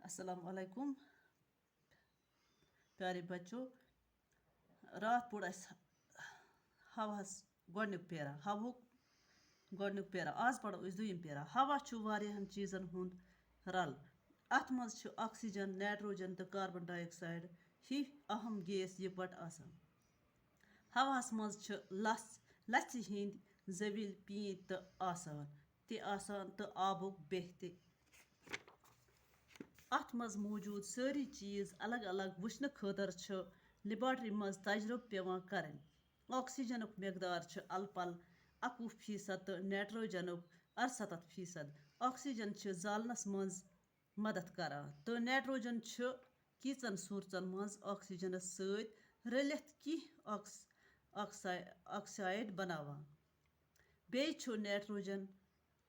अस्सलाम वालेकुम प्यारे बच्चों। रात पोड़ हवास गोडनुक पेरा हवुक गोडनुक पेरा आज पढ़ो दुयम पेरा। हवा वारियाहन चीजन हुंद रल। अथ मज ऑक्सीजन नाइट्रोजन तो कार्बन डाइऑक्साइड ही अहम गैस इकवट आसान। हवास मज लच हिंद जविल पीत तो आसान तो आबुक बेह ते। अथ मज मौजूद सारी चीज अलग अलग वुचन खतर लेबॉर्ट्री मज तजुर्बे पेवान करन। ऑक्सीजनुक मकदार अलपल 21% तो नाइट्रोजनुक 68%। ऑक्सीजन जालनस मज मदद करान तो नाइट्रोजन कीचन सूरतन मज ऑक्सीजनस सत रलित की ऑक्साइड बनावान। बेय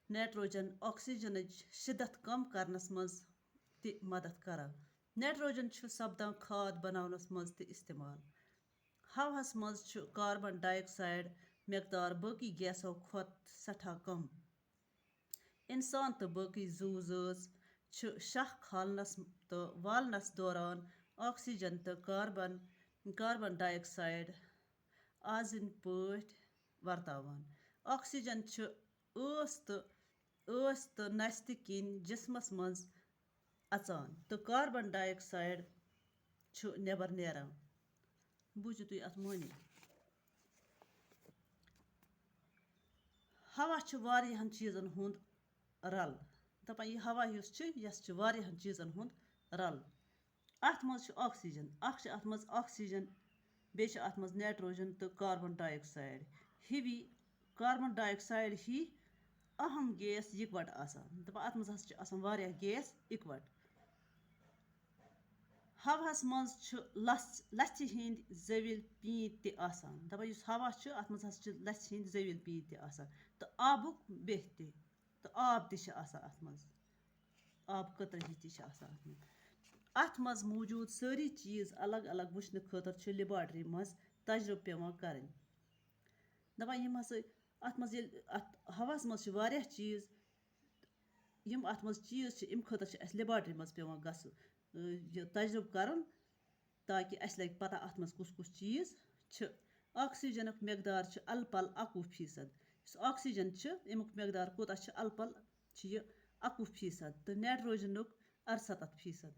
नाइट्रोजन ऑक्सीजन शिदत कम करनस मज ते मदद करान। नाइट्रोजन सपदान खाद बनावनस मज ते इस्तेमाल। हवास मज कार्बन डाइऑक्साइड मकदार बाकी गैसों खोत सठा कम। इंसान तो बाकी जू ज़ात शह खालनस तो वालनस दौरान ऑक्सीजन तो कार्बन डाइऑक्साइड आजिन पट वर्तावान। ऑक्सीजन ऐस तो नस्त किन जिस्मस मज अचान तो कार्बन डाइऑक्साइड नेबर नेरान। बूझो तुम अत मानी। हवा वारियाहन चीजन हुंद रल। दपान यह हवा यस वारियाहन चीजन हुंद रल। अथ मज ऑक्सीजन अत मज ऑक्सीजन बे अत मज नाइट्रोजन तो कार्बन डाइऑक्साइड हिवी कार्बन डाइऑक्साइड ही अहम गैस इकवट आसान। दपान अत मज आसान वारियाह गैस इकवट। हवास मज लच हिंद जविल पीत ते आसान। दपान हवा अत मज लच हिंद जविल पीत ते आसान तो आबुक बेह ते तो आब ते आसान अत मज आब कतर ही ते आसान अत मज। अथ मज मौजूद सारी चीज अलग अलग वुचन खतर लेबॉर्ट्री मज तजुर्बे पेवान करन। दपान यम हसा अत मज अत हवास मज वारियाह चीज यम अत मज चीज इम खतर लेबॉर्ट्री मज पेवान गस तजुर्बे करन ताकि अस लगे पता अत मज कुस कुस चीज। ऑक्सीजनुक मकदार अलपल 21%। ऑक्सीजन अमुक मकदार कोता अलपल 21% तो नाइट्रोजनुक 68%।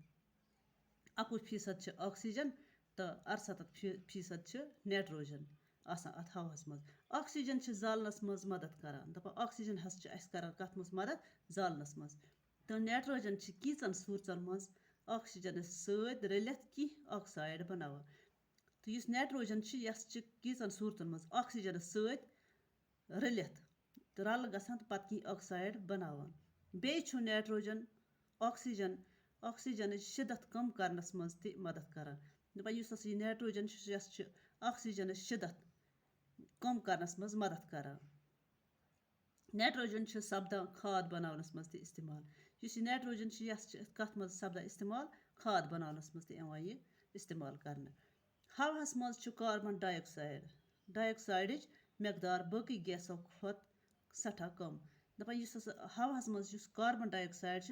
21% ऑक्सीजन तो 68% नाइट्रोजन आसान अत हवास मज। ऑक्सीजन जालनस मज मदद करान। दपान ऑक्सीजन हस करान कथ मज मदद जालनस मज तो नाइट्रोजन कीचन सूरतन मज ऑक्सीजन सत रलित की ऑक्साइड बनावान। तो इस नाइट्रोजन यस कीचन सूरतन मज ऑक्सीजन सत रलित तो रल गसान तो पत की ऑक्साइड बनावान। बेय नाइट्रोजन ऑक्सीजन शिदत कम करनस मज ते मदद करान। दपान यह नाइट्रोजन यस ऑक्सीजन शिदत कम करनस मज मदद करान। नाइट्रोजन सपदान खाद बनावनस मज ते इस्तेमाल। यह नाइट्रोजन यस कथ मज सपदान इस्तेमाल खाद बनावनस मज ते यह इस्तेमाल करने। हवास मज कार्बन डाइऑक्साइड मकदार बाकी गैसों खोत सठा कम। दपान हवास मज कार्बन डाइऑक्साइड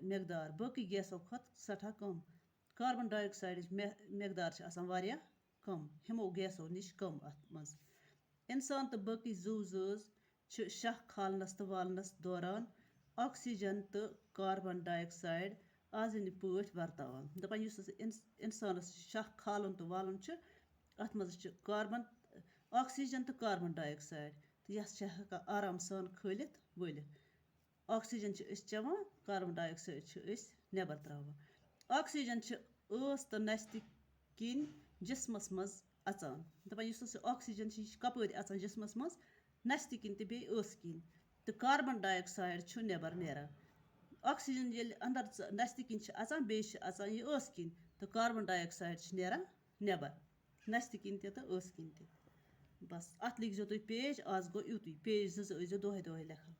मकदार बाकी गैसों खोत सठा कम। कार्बन डाइऑक्साइड मकदार आसान वारियाह कम हिमो गैसों निश कम अत मज। इंसान तो बाकी जू ज़ात शह खालनस तो वालनस दौरान ऑक्सीजन तो कार्बन डाइऑक्साइड आजिन पट वर्तावान। दपान इंसानस शह खालन तो वालन अत मज ऑक्सीजन तो कार्बन डाइऑक्साइड तो यस हेका आराम सान खलित वलित। ऑक्सीजन चेवान कार्बन डाइऑक्साइड नेबर त्रावान। ऑक्सीजन ऐस तो नस्त किन जिस्मस मज अचान। दपान ऑक्सीजन कपर अचान जिस्मस मज नस्त किन तो बे ऐस किन तो कार्बन डाइऑक्साइड नेबर नेरान। ऑक्सीजन ये अंदर नस्त किन अचान बे अचान यह ऐस किन तो कार्बन डाइऑक्साइड नेरान नेबर नस्त किन तो ऐस किन। बस अत लिखो तुम पेज आज गो युत पेज 2 दोहे दोहे लेखन।